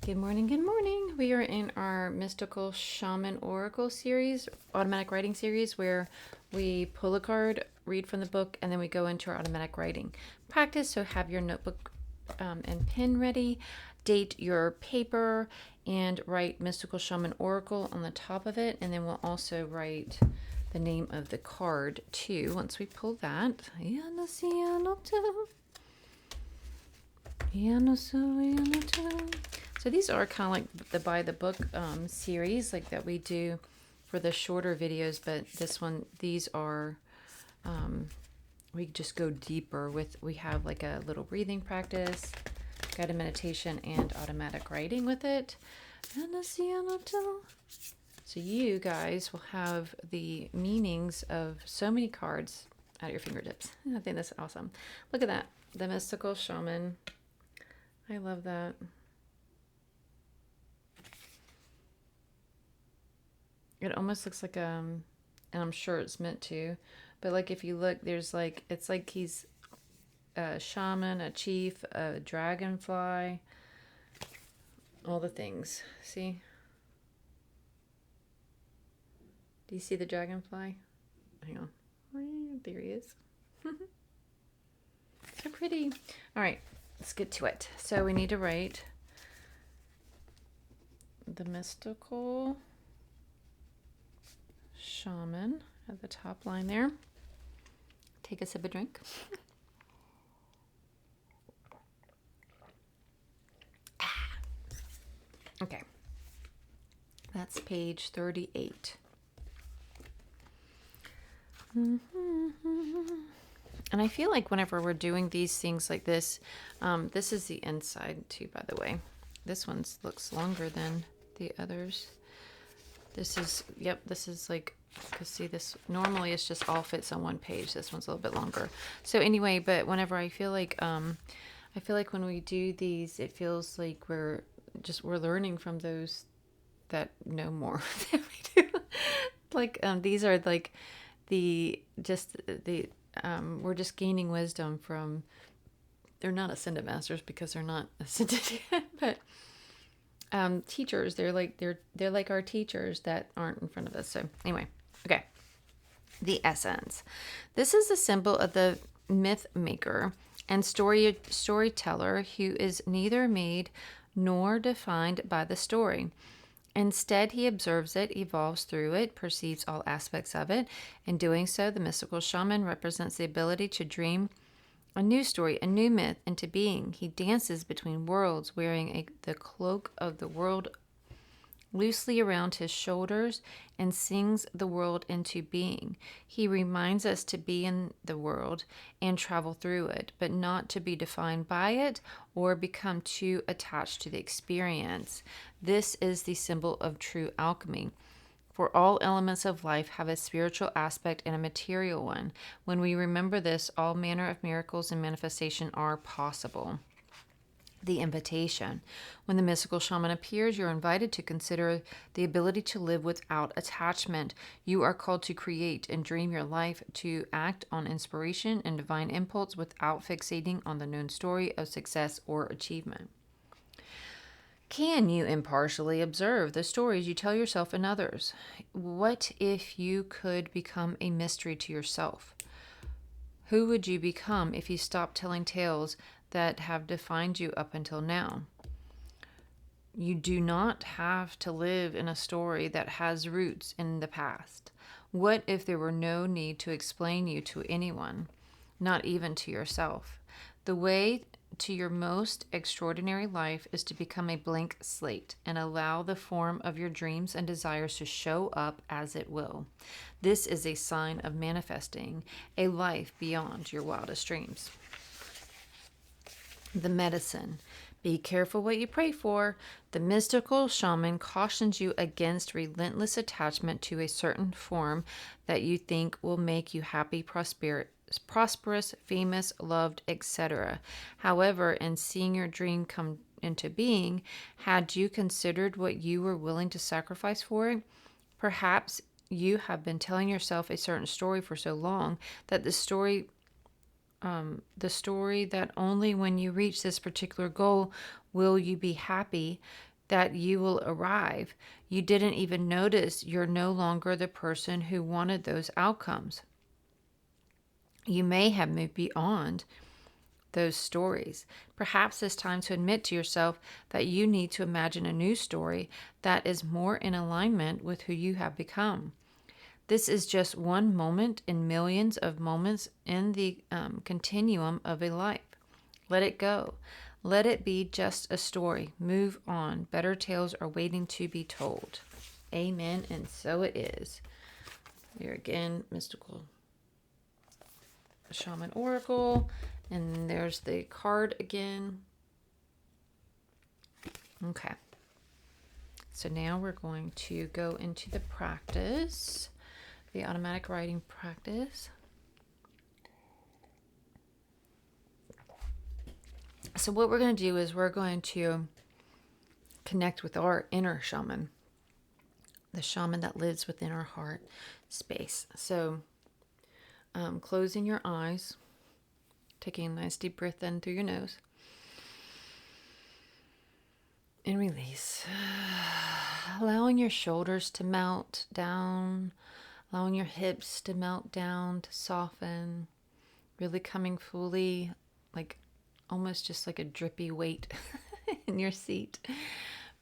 Good morning, good morning. We are in our Mystical Shaman Oracle series, automatic writing series, where we pull a card, read from the book, and then we go into our automatic writing practice. So have your notebook and pen ready, date your paper, and write Mystical Shaman Oracle on the top of it. And then we'll also write the name of the card too once we pull that. So these are kind of like the by the book series like that we do for the shorter videos, but these are, we just go deeper with, we have like a little breathing practice, guided meditation, and automatic writing with it. So you guys will have the meanings of so many cards at your fingertips. I think that's awesome. Look at that. The Mystical Shaman. I love that. It almost looks like and I'm sure it's meant to, but like if you look, there's like, it's like he's a shaman, a chief, a dragonfly, all the things. See? Do you see the dragonfly? Hang on. There he is. So pretty. All right, let's get to it. So we need to write the Mystical Shaman at the top line there. Take a sip of drink. Okay. That's page 38. And I feel like whenever we're doing these things like this, this is the inside too, by the way. This one looks longer than the others. This is, yep, this is like, because see this, normally it's just all fits on one page. This one's a little bit longer. So anyway, but whenever I feel like when we do these, it feels like we're learning from those that know more than we do. Like, these are like we're just gaining wisdom from, they're not ascended masters because they're not ascended yet, but teachers. They're like our teachers that aren't in front of us. So anyway, okay. The essence. This is a symbol of the myth maker and storyteller who is neither made nor defined by the story. Instead, he observes it, evolves through it, perceives all aspects of it. In doing so, the mystical shaman represents the ability to dream a new story, a new myth into being. He dances between worlds, wearing the cloak of the world loosely around his shoulders, and sings the world into being. He reminds us to be in the world and travel through it, but not to be defined by it or become too attached to the experience. This is the symbol of true alchemy. For all elements of life have a spiritual aspect and a material one. When we remember this, all manner of miracles and manifestation are possible. The invitation. When the mystical shaman appears, you're invited to consider the ability to live without attachment. You are called to create and dream your life, to act on inspiration and divine impulse without fixating on the known story of success or achievement. Can you impartially observe the stories you tell yourself and others? What if you could become a mystery to yourself? Who would you become if you stopped telling tales that have defined you up until now? You do not have to live in a story that has roots in the past. What if there were no need to explain you to anyone, not even to yourself? The way to your most extraordinary life is to become a blank slate and allow the form of your dreams and desires to show up as it will. This is a sign of manifesting a life beyond your wildest dreams. The medicine. Be careful what you pray for. The mystical shaman cautions you against relentless attachment to a certain form that you think will make you happy, prosperous, famous, loved, etc. However, in seeing your dream come into being, had you considered what you were willing to sacrifice for it? Perhaps you have been telling yourself a certain story for so long that the story that only when you reach this particular goal will you be happy that you will arrive. You didn't even notice you're no longer the person who wanted those outcomes. You may have moved beyond those stories. Perhaps it's time to admit to yourself that you need to imagine a new story that is more in alignment with who you have become. This is just one moment in millions of moments in the continuum of a life. Let it go. Let it be just a story. Move on. Better tales are waiting to be told. Amen. And so it is. Here again, Mystical Shaman Oracle. And there's the card again. Okay. So now we're going to go into the practice, the automatic writing practice. So what we're going to do is we're going to connect with our inner shaman, the shaman that lives within our heart space. So closing your eyes, taking a nice deep breath in through your nose, and release. Allowing your shoulders to melt down, allowing your hips to melt down, to soften, really coming fully, like almost just like a drippy weight in your seat.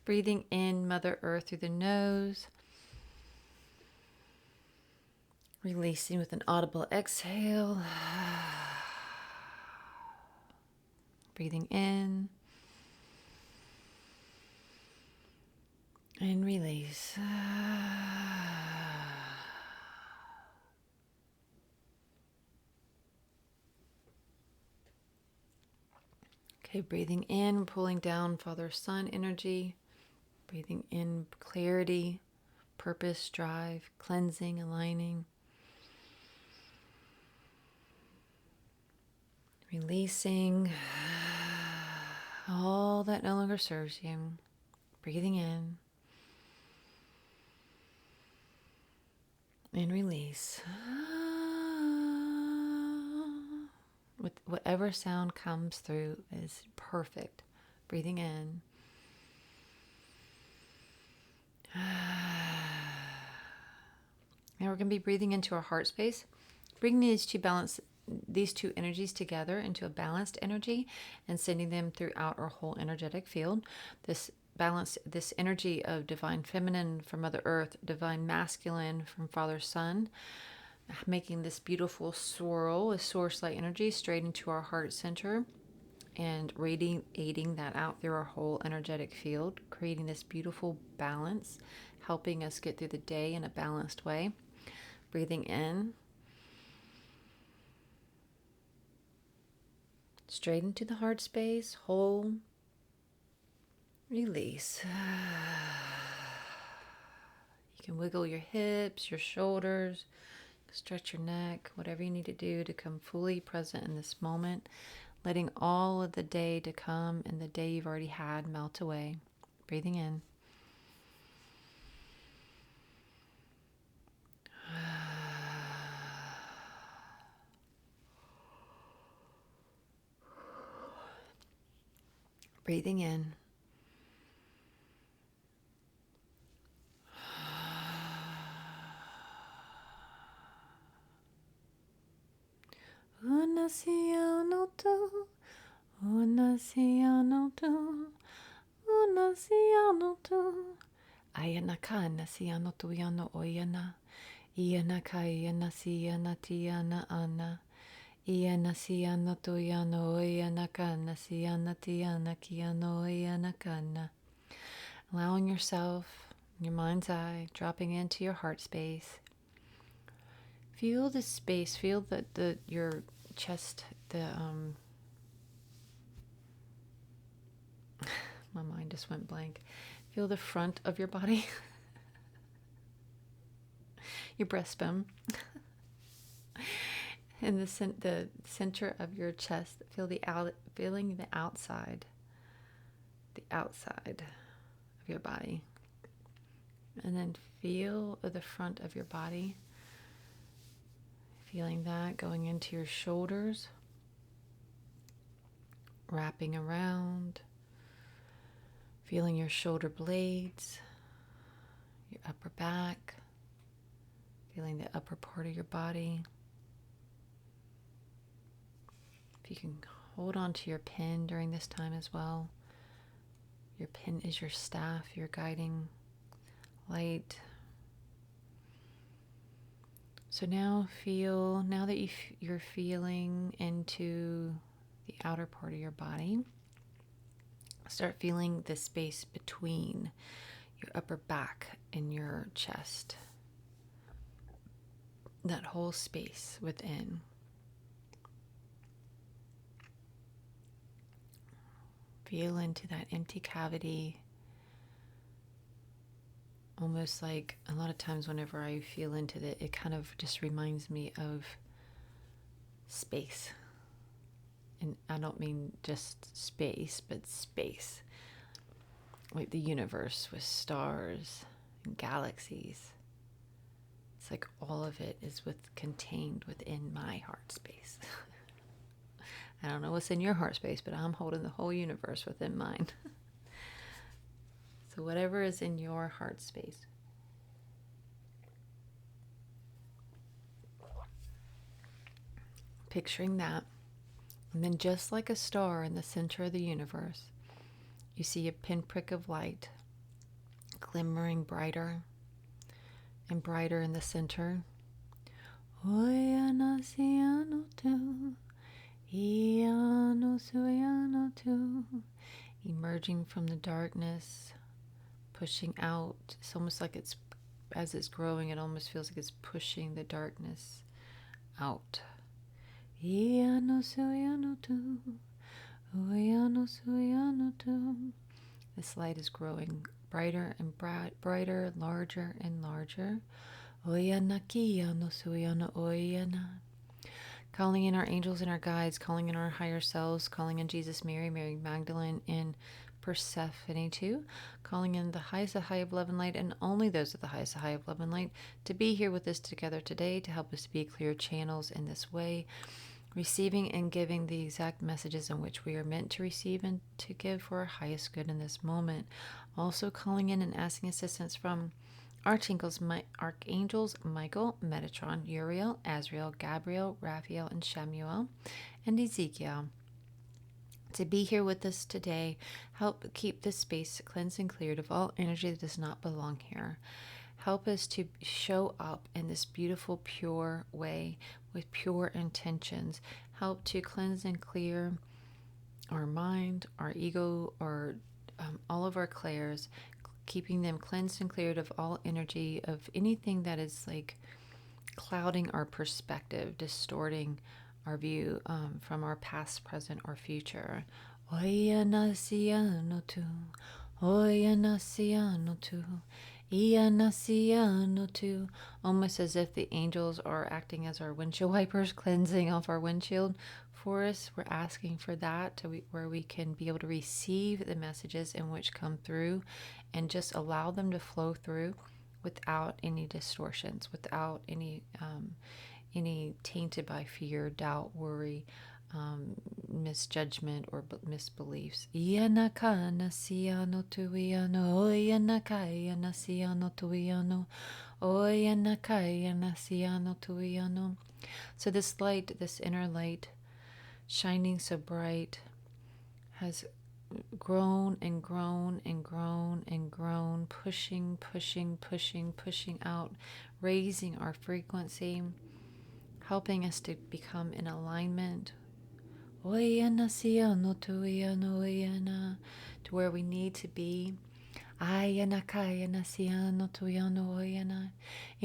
Breathing in Mother Earth through the nose. Releasing with an audible exhale. Breathing in. And release. Okay, breathing in, pulling down Father Son energy. Breathing in clarity, purpose, drive, cleansing, aligning. Releasing all that no longer serves you. Breathing in. And release. With whatever sound comes through is perfect. Breathing in. Now we're going to be breathing into our heart space. Bring these two energies together into a balanced energy and sending them throughout our whole energetic field. This energy of divine feminine from Mother Earth, divine masculine from Father Son, making this beautiful swirl of source light energy straight into our heart center and radiating that out through our whole energetic field, creating this beautiful balance, helping us get through the day in a balanced way. Breathing in, straight into the heart space, hold, release. You can wiggle your hips, your shoulders, stretch your neck, whatever you need to do to come fully present in this moment, letting all of the day to come and the day you've already had melt away. Breathing in. Breathing in. Unasianoto, unasianoto, unasianoto. Ayanaka nasianoto yano oyana. Iyanaka iyanasiyanatiana ana. Iyanasianoto yano oyanaka nasiyanatiana kiano oyanakana. Allowing yourself, your mind's eye, dropping into your heart space. Feel the space, feel your chest, my mind just went blank. Feel the front of your body, your breastbone, and the center of your chest. Feel feeling the outside of your body, and then feel the front of your body. Feeling that going into your shoulders, wrapping around. Feeling your shoulder blades, your upper back, feeling the upper part of your body. If you can hold on to your pen during this time as well. Your pen is your staff, your guiding light. So now that you're feeling into the outer part of your body, start feeling the space between your upper back and your chest. That whole space within. Feel into that empty cavity. Almost like a lot of times whenever I feel into it, it kind of just reminds me of space. And I don't mean just space, but space. Like the universe with stars and galaxies. It's like all of it is contained within my heart space. I don't know what's in your heart space, but I'm holding the whole universe within mine. So whatever is in your heart space. Picturing that. And then just like a star in the center of the universe, you see a pinprick of light glimmering brighter and brighter in the center. Emerging from the darkness, pushing out. It's almost like as it's growing, it almost feels like it's pushing the darkness out. This light is growing brighter and brighter, larger and larger. Calling in our angels and our guides, calling in our higher selves, calling in Jesus, Mary Magdalene, and Persephone too, calling in the highest of high of love and light, and only those of the highest of high of love and light, to be here with us together today, to help us to be clear channels in this way, receiving and giving the exact messages in which we are meant to receive and to give for our highest good in this moment. Also calling in and asking assistance from Archangels Michael, Metatron, Uriel, Azrael, Gabriel, Raphael, and Shamuel, and Ezekiel, to be here with us today. Help keep this space cleansed and cleared of all energy that does not belong here. Help us to show up in this beautiful, pure way with pure intentions. Help to cleanse and clear our mind, our ego, all of our clairs, keeping them cleansed and cleared of all energy, of anything that is like clouding our perspective, distorting our view from our past, present, or future. Almost as if the angels are acting as our windshield wipers, cleansing off our windshield for us. We're asking for that, where we can be able to receive the messages in which come through and just allow them to flow through without any distortions, without any tainted by fear, doubt, worry, misjudgment, or misbeliefs. So this light, this inner light, shining so bright, has grown and grown and grown and grown, pushing out, raising our frequency, helping us to become in alignment to where we need to be. In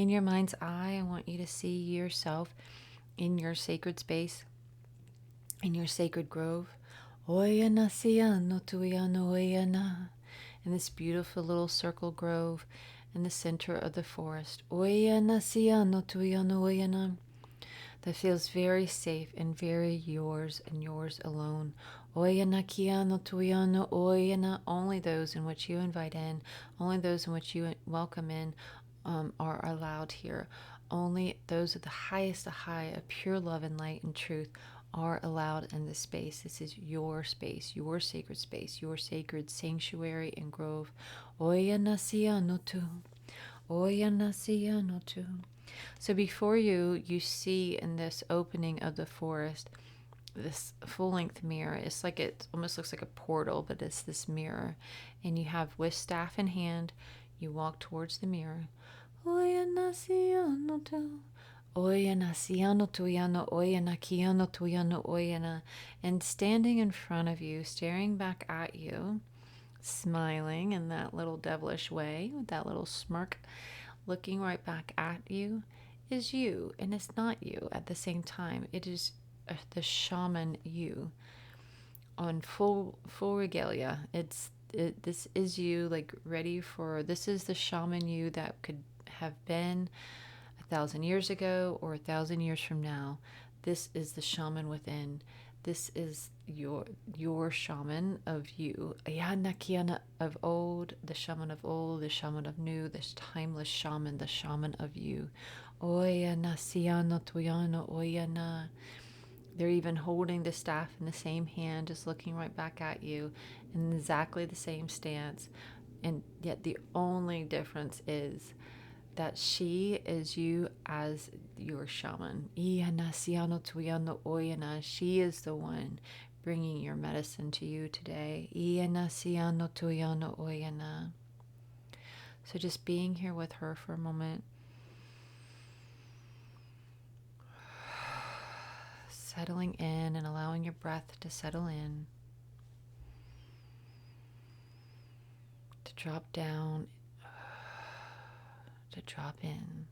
your mind's eye, I want you to see yourself in your sacred space, in your sacred grove, in this beautiful little circle grove in the center of the forest, that feels very safe and very yours and yours alone. Only those in which you invite in, only those in which you welcome in are allowed here. Only those of the highest of high, of pure love and light and truth are allowed in this space. This is your space, your sacred space, your sacred sanctuary and grove. Oya nasia no tu. Oya nasia no tu. So before you, you see in this opening of the forest, this full-length mirror. It's like, it almost looks like a portal, but it's this mirror. And you have, with staff in hand, you walk towards the mirror. Oya nasiano tu. Oya nasiano tuyano oya nakiano tuyano oyana. And standing in front of you, staring back at you, smiling in that little devilish way, with that little smirk, looking right back at you, is you. And it's not you at the same time. It is the shaman you, on full regalia. This is you, like, ready for, this is the shaman you that could have been 1,000 years ago or 1,000 years from now. This is the shaman within. This is your shaman of you. Ayana Kiana of old, the shaman of old, the shaman of new, this timeless shaman, the shaman of you. Oyana Siano Tuyano Oyana. They're even holding the staff in the same hand, just looking right back at you in exactly the same stance. And yet the only difference is that she is you as your shaman. She is the one bringing your medicine to you today. So just being here with her for a moment. Settling in and allowing your breath to settle in, to drop down, to drop in.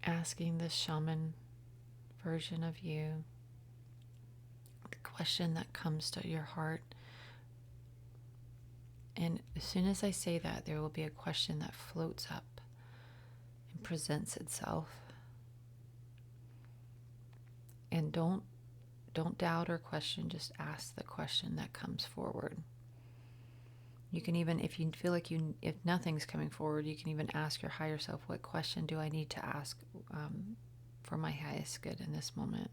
Asking the shaman version of you the question that comes to your heart. And as soon as I say that, there will be a question that floats up and presents itself. And don't doubt or question, just ask the question that comes forward. You can even, if you feel like if nothing's coming forward, you can even ask your higher self, what question do I need to ask for my highest good in this moment?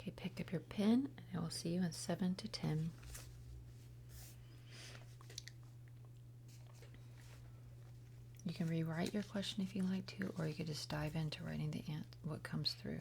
Okay, pick up your pen, and I will see you in 7 to 10. You can rewrite your question if you like to, or you could just dive into writing what comes through.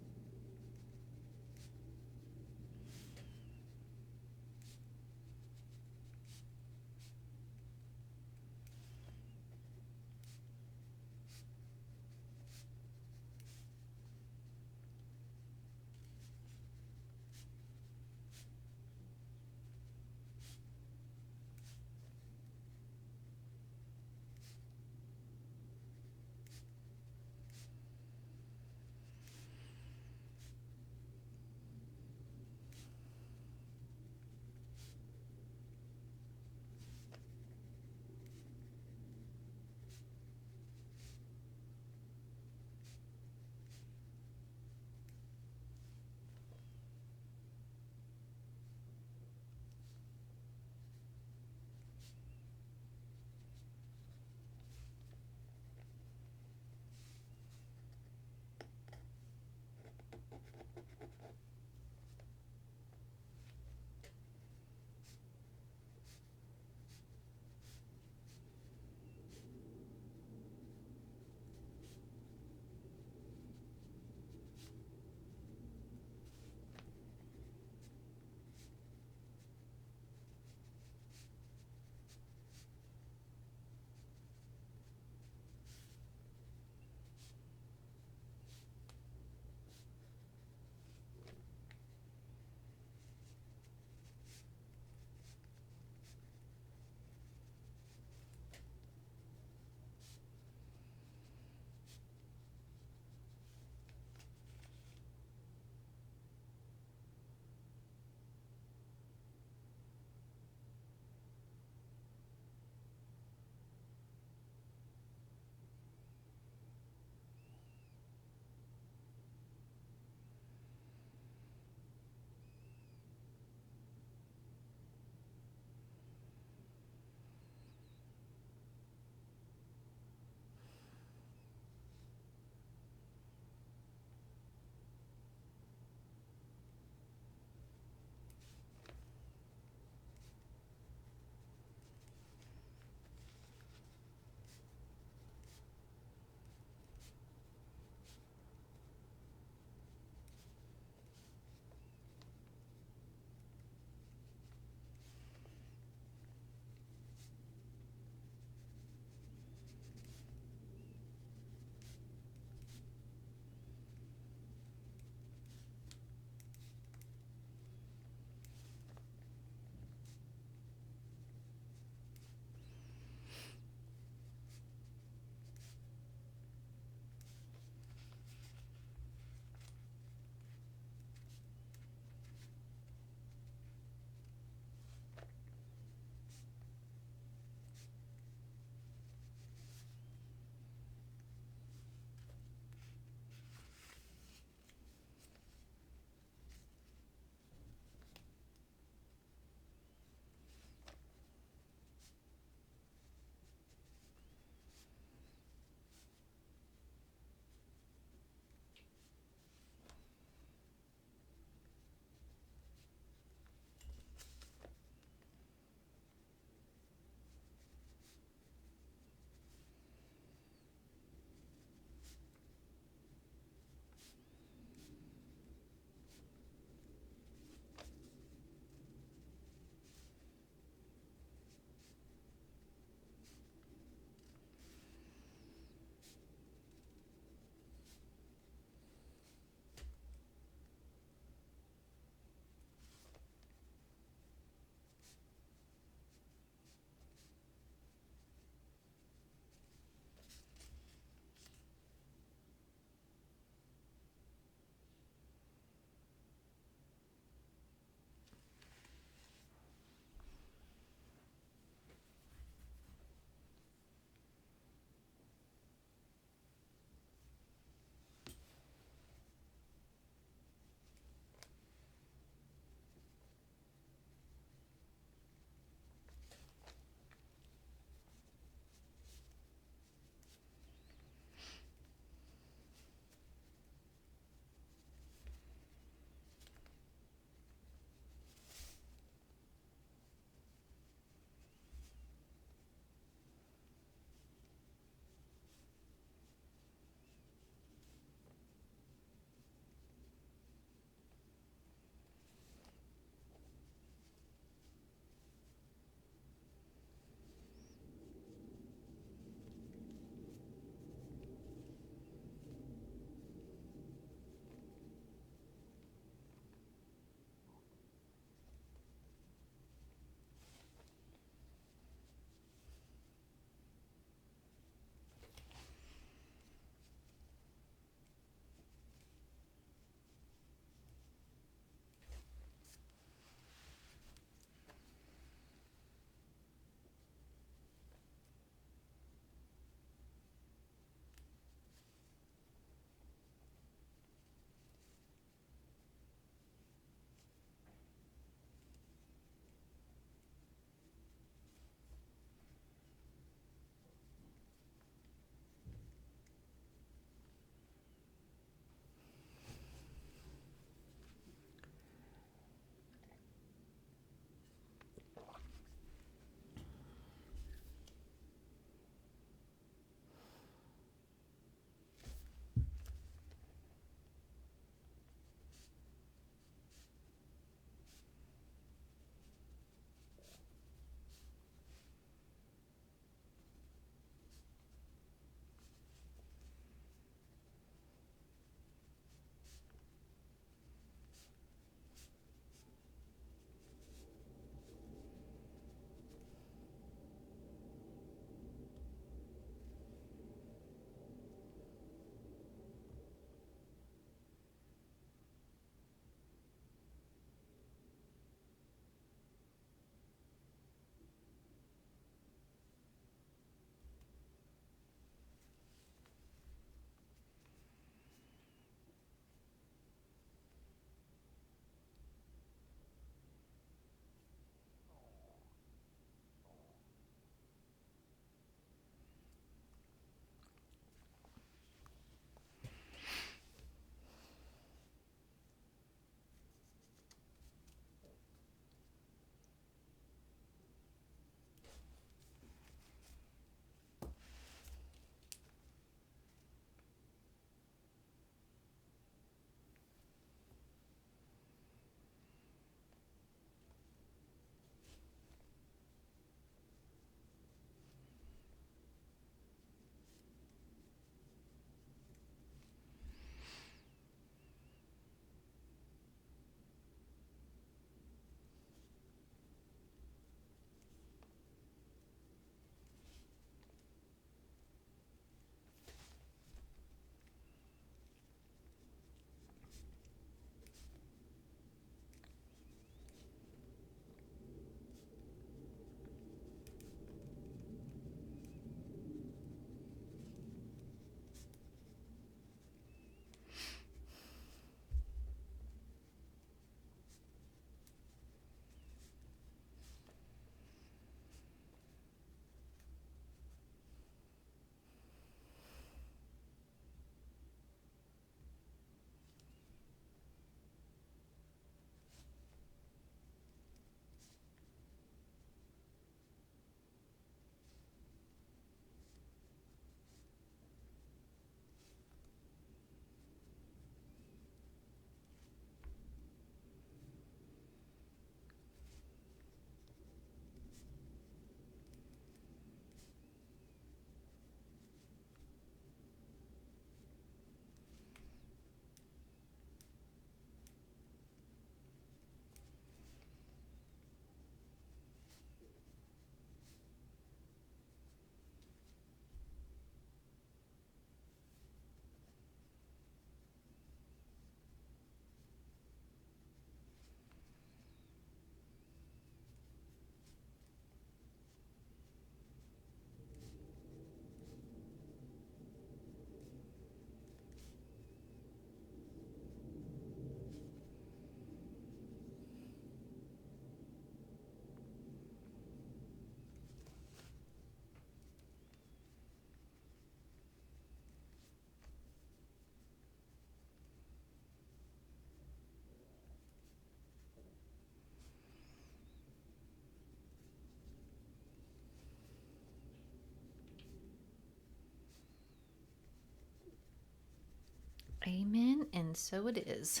Amen. And so it is.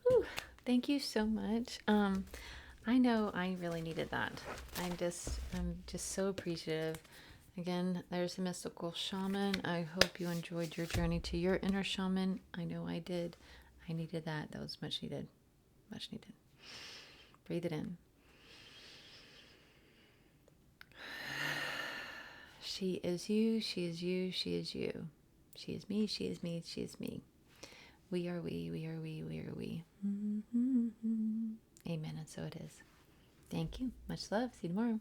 Whew. Thank you so much. I know I really needed that. I'm just so appreciative. Again, there's the mystical shaman. I hope you enjoyed your journey to your inner shaman. I know I did. I needed that. That was much needed. Much needed. Breathe it in. She is you. She is you. She is you. She is me. She is me. She is me. We are we. We are we. We are we. Amen. And so it is. Thank you. Much love. See you tomorrow.